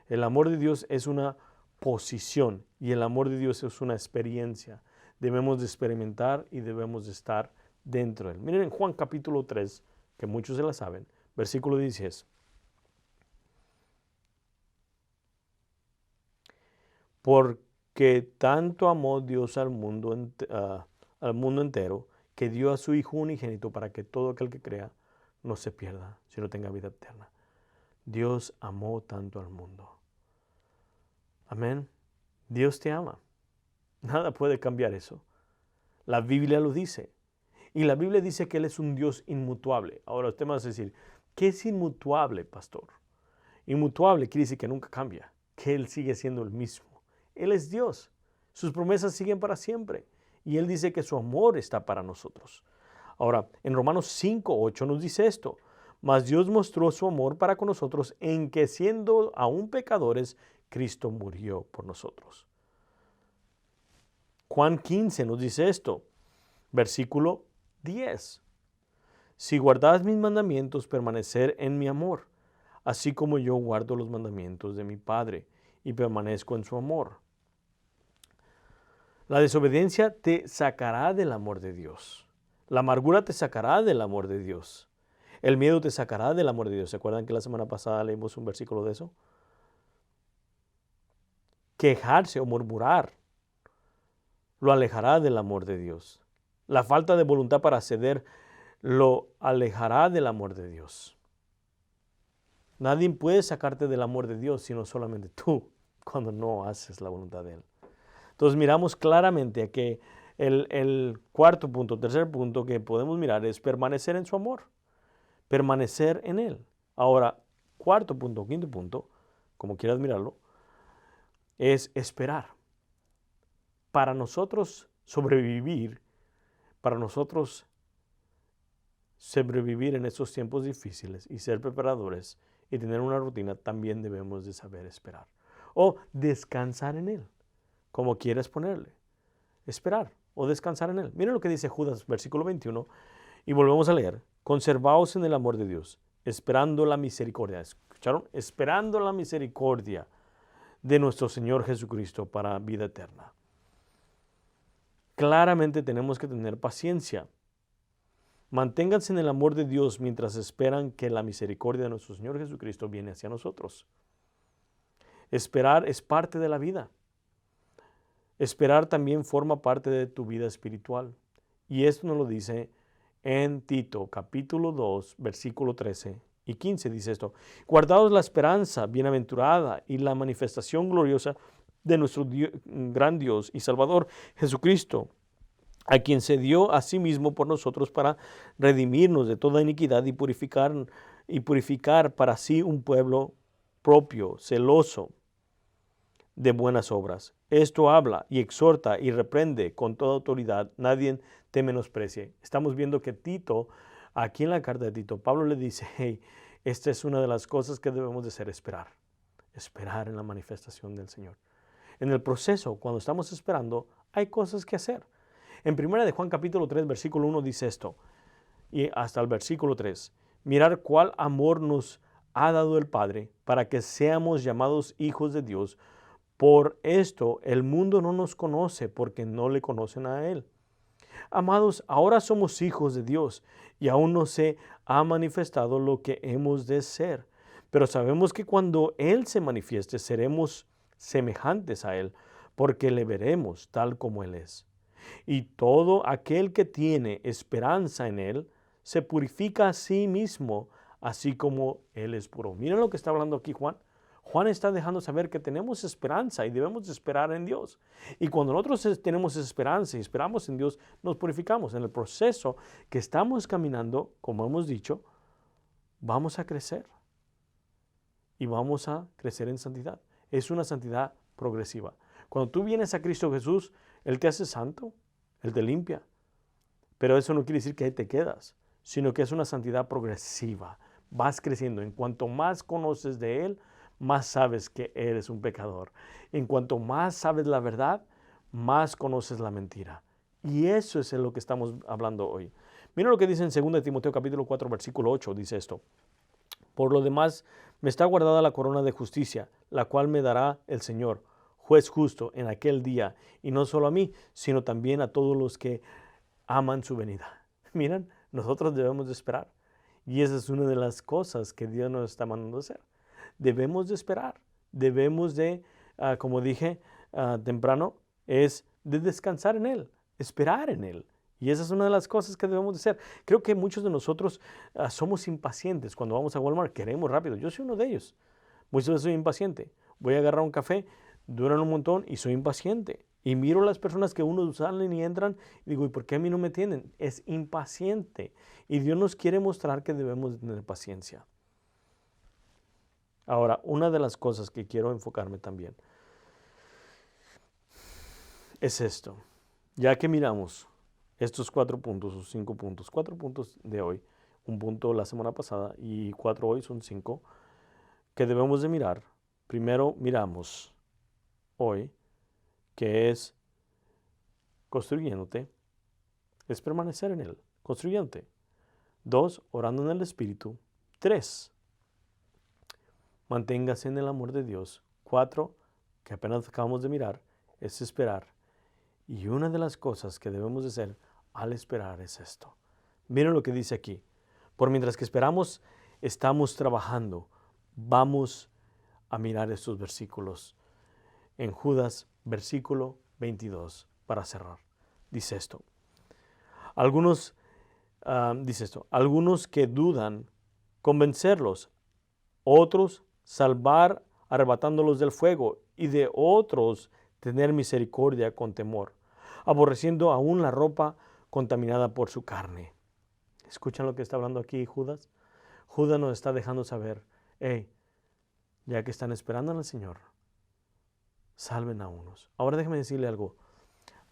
El amor de Dios es una posición y el amor de Dios es una experiencia. Debemos de experimentar y debemos de estar dentro de él. Miren en Juan capítulo 3, que muchos se la saben, versículo 16. Porque tanto amó Dios al mundo entero, que dio a su Hijo unigénito para que todo aquel que crea no se pierda, sino tenga vida eterna. Dios amó tanto al mundo. Amén. Dios te ama. Nada puede cambiar eso. La Biblia lo dice. Y la Biblia dice que Él es un Dios inmutable. Ahora usted me va a decir, ¿qué es inmutable, pastor? Inmutable quiere decir que nunca cambia, que Él sigue siendo el mismo. Él es Dios. Sus promesas siguen para siempre. Y Él dice que su amor está para nosotros. Ahora, en Romanos 5:8 nos dice esto. Mas Dios mostró su amor para con nosotros en que siendo aún pecadores, Cristo murió por nosotros. Juan 15 nos dice esto. Versículo 10. Si guardáis mis mandamientos, permanecer en mi amor, así como yo guardo los mandamientos de mi Padre y permanezco en su amor. La desobediencia te sacará del amor de Dios. La amargura te sacará del amor de Dios. El miedo te sacará del amor de Dios. ¿Se acuerdan que la semana pasada leímos un versículo de eso? Quejarse o murmurar lo alejará del amor de Dios. La falta de voluntad para ceder lo alejará del amor de Dios. Nadie puede sacarte del amor de Dios, sino solamente tú, cuando no haces la voluntad de Él. Entonces miramos claramente que el cuarto punto, tercer punto que podemos mirar es permanecer en su amor. Permanecer en Él. Ahora, cuarto punto, quinto punto, como quieras mirarlo, es esperar. Para nosotros sobrevivir, en estos tiempos difíciles y ser preparadores y tener una rutina, también debemos de saber esperar. O descansar en Él, como quieras ponerle. Esperar o descansar en Él. Miren lo que dice Judas, versículo 21, y volvemos a leer. Conservaos en el amor de Dios, esperando la misericordia. ¿Escucharon? Esperando la misericordia de nuestro Señor Jesucristo para vida eterna. Claramente tenemos que tener paciencia. Manténganse en el amor de Dios mientras esperan que la misericordia de nuestro Señor Jesucristo viene hacia nosotros. Esperar es parte de la vida. Esperar también forma parte de tu vida espiritual. Y esto nos lo dice en Tito, capítulo 2, versículo 13 y 15. Dice esto. Guardaos la esperanza bienaventurada y la manifestación gloriosa de nuestro gran Dios y Salvador Jesucristo, a quien se dio a sí mismo por nosotros para redimirnos de toda iniquidad y purificar para sí un pueblo propio, celoso de buenas obras. Esto habla y exhorta y reprende con toda autoridad. Nadie te menosprecie. Estamos viendo que Tito, aquí en la carta de Tito, Pablo le dice, hey, esta es una de las cosas que debemos de hacer, esperar. Esperar en la manifestación del Señor. En el proceso, cuando estamos esperando, hay cosas que hacer. En 1 de Juan capítulo 3, versículo 1 dice esto, y hasta el versículo 3, mirar cuál amor nos ha dado el Padre para que seamos llamados hijos de Dios. Por esto el mundo no nos conoce porque no le conocen a Él. Amados, ahora somos hijos de Dios y aún no se ha manifestado lo que hemos de ser. Pero sabemos que cuando Él se manifieste seremos semejantes a Él porque le veremos tal como Él es. Y todo aquel que tiene esperanza en Él se purifica a sí mismo, así como Él es puro. Miren lo que está hablando aquí Juan. Juan está dejando saber que tenemos esperanza y debemos esperar en Dios. Y cuando nosotros tenemos esperanza y esperamos en Dios, nos purificamos. En el proceso que estamos caminando, como hemos dicho, vamos a crecer. Y vamos a crecer en santidad. Es una santidad progresiva. Cuando tú vienes a Cristo Jesús, Él te hace santo, Él te limpia. Pero eso no quiere decir que ahí te quedas, sino que es una santidad progresiva. Vas creciendo. En cuanto más conoces de Él, más sabes que eres un pecador. En cuanto más sabes la verdad, más conoces la mentira. Y eso es de lo que estamos hablando hoy. Mira lo que dice en 2 Timoteo capítulo 4, versículo 8, dice esto. Por lo demás, me está guardada la corona de justicia, la cual me dará el Señor, juez justo, en aquel día, y no solo a mí, sino también a todos los que aman su venida. Miren, nosotros debemos de esperar. Y esa es una de las cosas que Dios nos está mandando a hacer. Debemos de esperar. Debemos de, como dije temprano, es de descansar en Él, esperar en Él. Y esa es una de las cosas que debemos de hacer. Creo que muchos de nosotros somos impacientes cuando vamos a Walmart. Queremos rápido. Yo soy uno de ellos. Muchas veces soy impaciente. Voy a agarrar un café, duran un montón y soy impaciente. Y miro a las personas que uno salen y entran y digo, ¿y por qué a mí no me atienden? Es impaciente. Y Dios nos quiere mostrar que debemos de tener paciencia. Ahora, una de las cosas que quiero enfocarme también es esto. Ya que miramos estos 4 puntos o 5 puntos, 4 puntos de hoy, un punto la semana pasada y 4 hoy son 5, que debemos de mirar. Primero miramos hoy, que es construyéndote, es permanecer en Él, construyéndote. 2, orando en el Espíritu. 3, manténgase en el amor de Dios. 4, que apenas acabamos de mirar, es esperar. Y una de las cosas que debemos de hacer al esperar es esto. Miren lo que dice aquí. Por mientras que esperamos, estamos trabajando. Vamos a mirar estos versículos. En Judas, versículo 22, para cerrar. Dice esto. Algunos que dudan, convencerlos. Otros, salvar, arrebatándolos del fuego. Y de otros, tener misericordia con temor, aborreciendo aún la ropa contaminada por su carne. ¿Escuchan lo que está hablando aquí Judas? Judas nos está dejando saber, ya que están esperando al Señor, salven a unos. Ahora déjame decirle algo.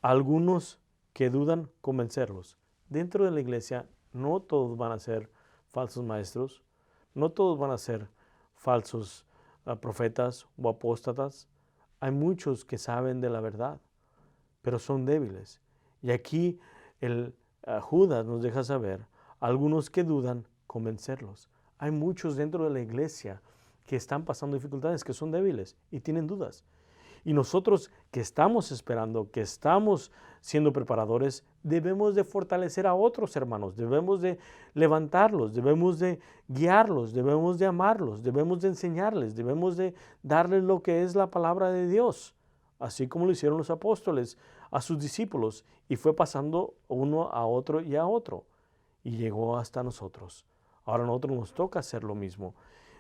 Algunos que dudan, convencerlos. Dentro de la iglesia, no todos van a ser falsos maestros, no todos van a ser falsos profetas o apóstatas. Hay muchos que saben de la verdad, pero son débiles. Y aquí Judas nos deja saber, algunos que dudan, convencerlos. Hay muchos dentro de la iglesia que están pasando dificultades, que son débiles y tienen dudas. Y nosotros que estamos esperando, que estamos siendo preparadores, debemos de fortalecer a otros hermanos, debemos de levantarlos, debemos de guiarlos, debemos de amarlos, debemos de enseñarles, debemos de darles lo que es la palabra de Dios, así como lo hicieron los apóstoles a sus discípulos, y fue pasando uno a otro y a otro, y llegó hasta nosotros. Ahora a nosotros nos toca hacer lo mismo.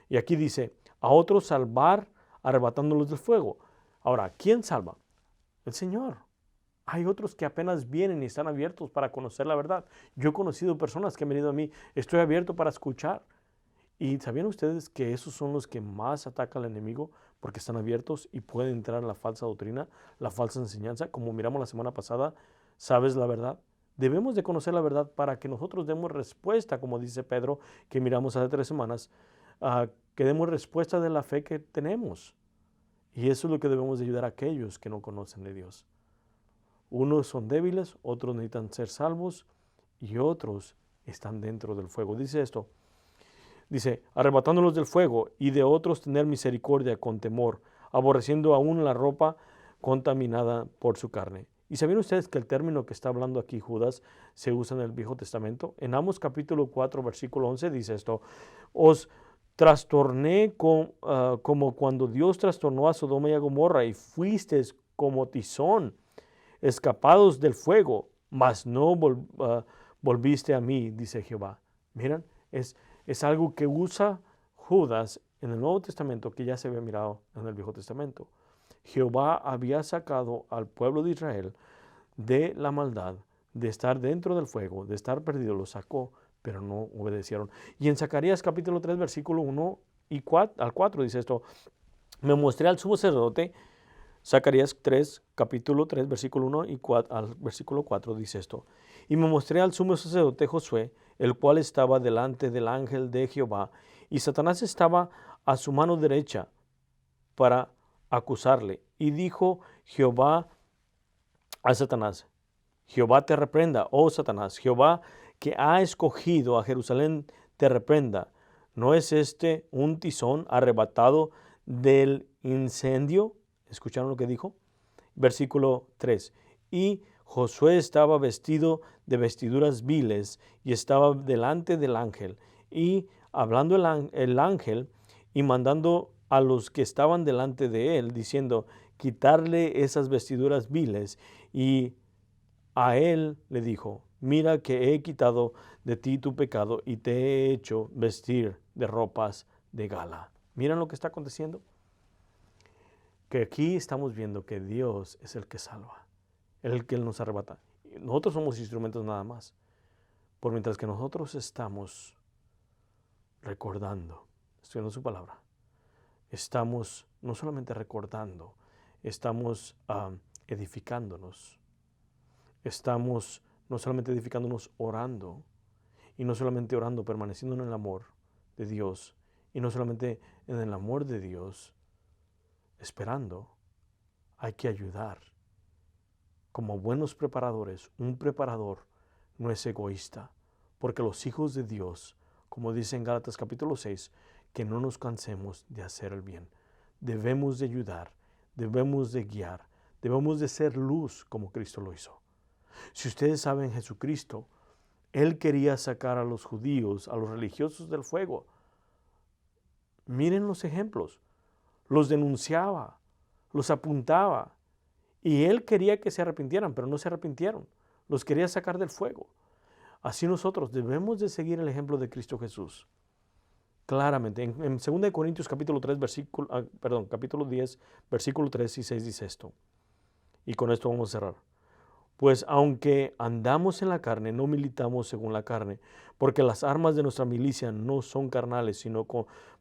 Y aquí dice, a otros salvar arrebatándolos del fuego. Ahora, ¿quién salva? El Señor. Hay otros que apenas vienen y están abiertos para conocer la verdad. Yo he conocido personas que han venido a mí, estoy abierto para escuchar. ¿Y sabían ustedes que esos son los que más ataca al enemigo? Porque están abiertos y pueden entrar en la falsa doctrina, la falsa enseñanza. Como miramos la semana pasada, ¿sabes la verdad? Debemos de conocer la verdad para que nosotros demos respuesta, como dice Pedro, que miramos hace 3 semanas, que demos respuesta de la fe que tenemos. Y eso es lo que debemos de ayudar a aquellos que no conocen de Dios. Unos son débiles, otros necesitan ser salvos y otros están dentro del fuego. Dice esto, dice, arrebatándolos del fuego y de otros tener misericordia con temor, aborreciendo aún la ropa contaminada por su carne. ¿Y sabían ustedes que el término que está hablando aquí Judas se usa en el Viejo Testamento? En Amós capítulo 4, versículo 11 dice esto, os trastorné como cuando Dios trastornó a Sodoma y a Gomorra y fuisteis como tizón, escapados del fuego, mas no volviste a mí, dice Jehová. Miren, es algo que usa Judas en el Nuevo Testamento que ya se había mirado en el Viejo Testamento. Jehová había sacado al pueblo de Israel de la maldad, de estar dentro del fuego, de estar perdido, lo sacó, pero no obedecieron. Y en Zacarías capítulo 3, versículo 1 al 4 dice esto, me mostré al sumo sacerdote, Zacarías 3, capítulo 3, versículo 1 y al versículo 4 dice esto, y me mostré al sumo sacerdote Josué, el cual estaba delante del ángel de Jehová, y Satanás estaba a su mano derecha para acusarle. Y dijo Jehová a Satanás, Jehová te reprenda, oh Satanás. Jehová que ha escogido a Jerusalén te reprenda. ¿No es este un tizón arrebatado del incendio? ¿Escucharon lo que dijo? Versículo 3. Y Josué estaba vestido de vestiduras viles y estaba delante del ángel. Y hablando el ángel y mandando a los que estaban delante de él, diciendo, quitarle esas vestiduras viles. Y a él le dijo, mira que he quitado de ti tu pecado y te he hecho vestir de ropas de gala. ¿Miran lo que está aconteciendo? Que aquí estamos viendo que Dios es el que salva, el que nos arrebata. Nosotros somos instrumentos nada más. Por mientras que nosotros estamos recordando, estudiando su palabra, estamos no solamente recordando, estamos edificándonos. Estamos no solamente edificándonos, orando, y no solamente orando, permaneciendo en el amor de Dios, y no solamente en el amor de Dios, esperando. Hay que ayudar. Como buenos preparadores, un preparador no es egoísta, porque los hijos de Dios, como dice en Gálatas capítulo 6, que no nos cansemos de hacer el bien. Debemos de ayudar, debemos de guiar, debemos de ser luz como Cristo lo hizo. Si ustedes saben, Jesucristo, Él quería sacar a los judíos, a los religiosos del fuego. Miren los ejemplos. Los denunciaba, los apuntaba. Y Él quería que se arrepintieran, pero no se arrepintieron. Los quería sacar del fuego. Así nosotros debemos de seguir el ejemplo de Cristo Jesús. Claramente, en 2 Corintios capítulo 10, versículo 3 y 6 dice esto. Y con esto vamos a cerrar. Pues aunque andamos en la carne, no militamos según la carne, porque las armas de nuestra milicia no son carnales, sino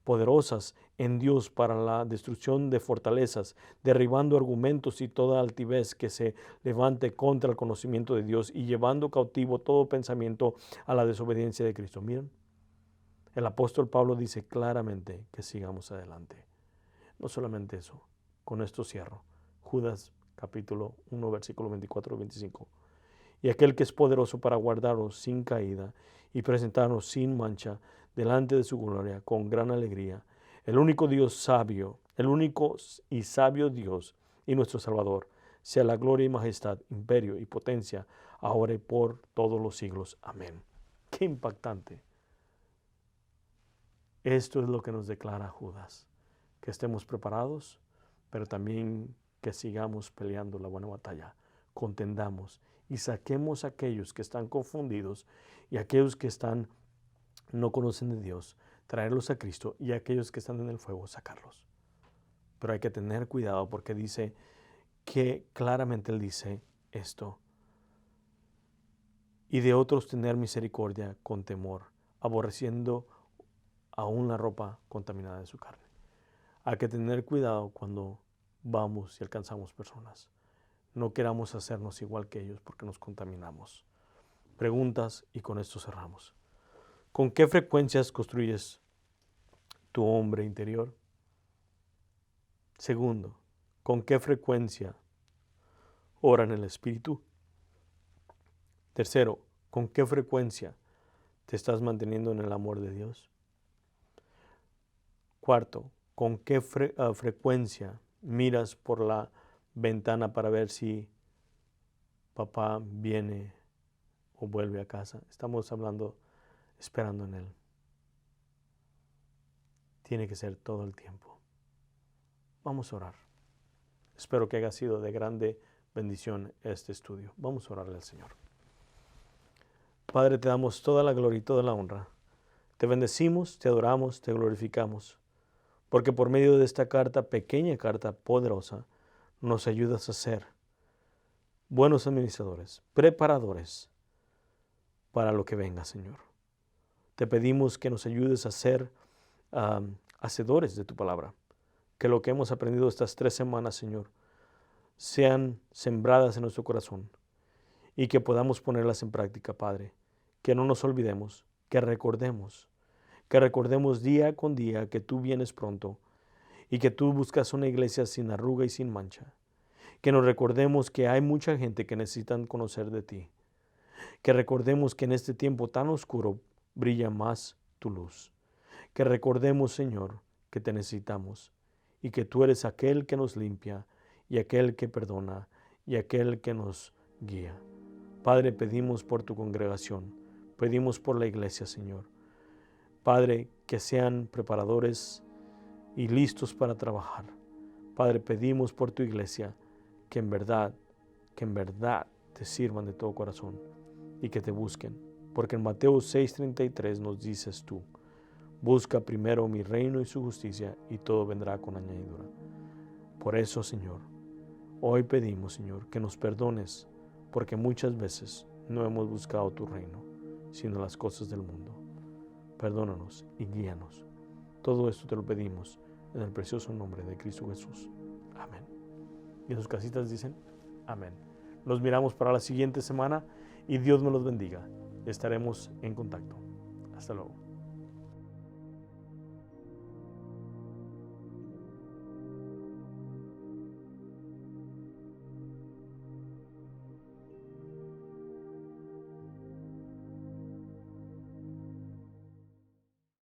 poderosas en Dios para la destrucción de fortalezas, derribando argumentos y toda altivez que se levante contra el conocimiento de Dios y llevando cautivo todo pensamiento a la desobediencia de Cristo. Miren, el apóstol Pablo dice claramente que sigamos adelante. No solamente eso, con esto cierro. Judas capítulo 1, versículo 24 y 25. Y aquel que es poderoso para guardaros sin caída y presentarnos sin mancha delante de su gloria con gran alegría, el único Dios sabio, el único y sabio Dios y nuestro Salvador, sea la gloria y majestad, imperio y potencia, ahora y por todos los siglos. Amén. Qué impactante. Esto es lo que nos declara Judas, que estemos preparados, pero también que sigamos peleando la buena batalla, contendamos y saquemos a aquellos que están confundidos y a aquellos que no conocen de Dios, traerlos a Cristo, y a aquellos que están en el fuego, sacarlos. Pero hay que tener cuidado porque dice que claramente Él dice esto. Y de otros tener misericordia con temor, aborreciendo aún la ropa contaminada de su carne. Hay que tener cuidado cuando vamos y alcanzamos personas. No queramos hacernos igual que ellos porque nos contaminamos. Preguntas y con esto cerramos. ¿Con qué frecuencias construyes tu hombre interior? Segundo, ¿con qué frecuencia ora en el Espíritu? Tercero, ¿con qué frecuencia te estás manteniendo en el amor de Dios? Cuarto, ¿con qué frecuencia miras por la ventana para ver si papá viene o vuelve a casa? Estamos hablando, esperando en Él. Tiene que ser todo el tiempo. Vamos a orar. Espero que haya sido de grande bendición este estudio. Vamos a orarle al Señor. Padre, te damos toda la gloria y toda la honra. Te bendecimos, te adoramos, te glorificamos, porque por medio de esta carta, pequeña carta poderosa, nos ayudas a ser buenos administradores, preparadores para lo que venga, Señor. Te pedimos que nos ayudes a ser hacedores de tu palabra, que lo que hemos aprendido estas 3 semanas, Señor, sean sembradas en nuestro corazón y que podamos ponerlas en práctica, Padre. Que no nos olvidemos, que recordemos día con día que tú vienes pronto y que tú buscas una iglesia sin arruga y sin mancha. Que nos recordemos que hay mucha gente que necesitan conocer de ti. Que recordemos que en este tiempo tan oscuro brilla más tu luz. Que recordemos, Señor, que te necesitamos y que tú eres aquel que nos limpia y aquel que perdona y aquel que nos guía. Padre, pedimos por tu congregación, pedimos por la iglesia, Señor. Padre, que sean preparadores y listos para trabajar. Padre, pedimos por tu iglesia que en verdad te sirvan de todo corazón y que te busquen. Porque en Mateo 6:33 nos dices tú, busca primero mi reino y su justicia y todo vendrá con añadidura. Por eso, Señor, hoy pedimos, Señor, que nos perdones porque muchas veces no hemos buscado tu reino, sino las cosas del mundo. Perdónanos y guíanos. Todo esto te lo pedimos en el precioso nombre de Cristo Jesús. Amén. Y en sus casitas dicen, amén. Nos miramos para la siguiente semana y Dios me los bendiga. Estaremos en contacto. Hasta luego.